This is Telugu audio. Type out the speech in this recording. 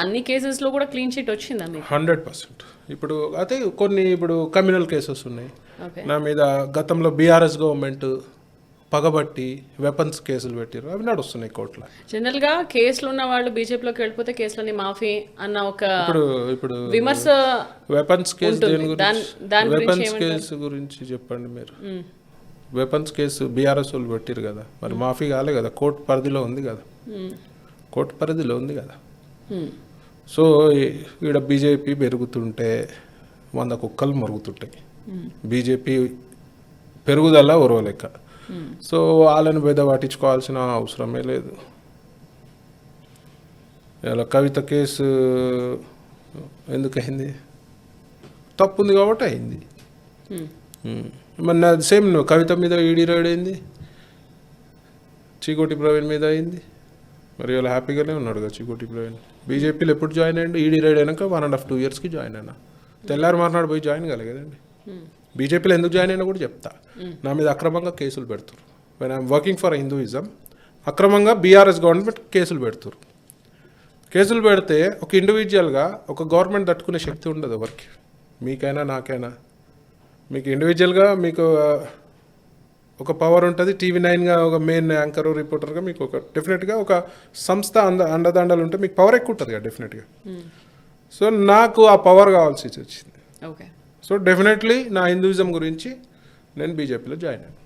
అన్ని కేసెస్లో కూడా క్లీన్ చిట్ వచ్చిందా మీకు? 100%. ఇప్పుడు అయితే కొన్ని ఇప్పుడు కమ్యూనల్ కేసెస్ ఉన్నాయి ఓకే. నా మీద. గతంలో బీఆర్ఎస్ గవర్నమెంట్ పగబట్టి వెపన్స్ కేసులు పెట్టారు, అవి నడుస్తున్నాయి కోర్టులో. జనరల్గా కేసులు ఉన్న వాళ్ళు బీజేపీలోకి వెళ్ళిపోతే కేసులని మాఫీ అన్న ఒక ఇప్పుడు విమర్శ వెపన్స్ కేసు దేని గురించి? దాని వెపన్స్ కేసు గురించి చెప్పండి మీరు. వెపన్స్ కేసు బీఆర్ఎస్ వాళ్ళు పెట్టారు కదా, మరి మాఫీ కాలే కదా, కోర్టు పరిధిలో ఉంది కదా, కోర్టు పరిధిలో ఉంది కదా. సో ఈడ బీజేపీ పెరుగుతుంటే 100 కుక్కలు మరుగుతుంటాయి. బీజేపీ పెరుగుదల ఓర్వలేక. సో వాళ్ళని పెద్ద పట్టించుకోవాల్సిన అవసరమే లేదు. ఇలా కవిత కేసు ఎందుకయింది? తప్పు ఉంది కాబట్టి అయింది. మొన్న సేమ్ కవిత మీద ఈడీ రైడ్ అయింది, చీకోటి ప్రవీణ్ మీద అయింది. మరి వాళ్ళు హ్యాపీగానే ఉన్నాడు కదా చీకోటి ప్రవీణ్. బీజేపీలో ఎప్పుడు జాయిన్ అయ్యండి? ఈడీ రైడ్ అయినాక 1.5-2 yearsకి జాయిన్ అయినా. తెల్లారి మర్నాడు పోయి జాయిన్ కాలేదండి. బీజేపీలో ఎందుకు జాయిన్ అయినా కూడా చెప్తా. నా మీద అక్రమంగా కేసులు పెడుతున్నారు. When I'm working for Hinduism అక్రమంగా బీఆర్ఎస్ గవర్నమెంట్ కేసులు పెడుతున్నారు. కేసులు పెడితే ఒక ఇండివిజువల్గా ఒక గవర్నమెంట్ తట్టుకునే శక్తి ఉండదు ఎవరికి, మీకైనా నాకైనా. మీకు ఇండివిజువల్గా మీకు ఒక పవర్ ఉంటుంది. TV9గా ఒక మెయిన్ యాంకర్ రిపోర్టర్గా మీకు ఒక డెఫినెట్గా ఒక సంస్థ అండదండలు ఉంటే మీకు పవర్ ఎక్కువ ఉంటుంది కదా డెఫినెట్గా. సో నాకు ఆ పవర్ కావాల్సి వచ్చింది. ఓకే. సో డెఫినెట్లీ నా హిందూయిజం గురించి నేను బీజేపీలో జాయిన్ అయ్యాను.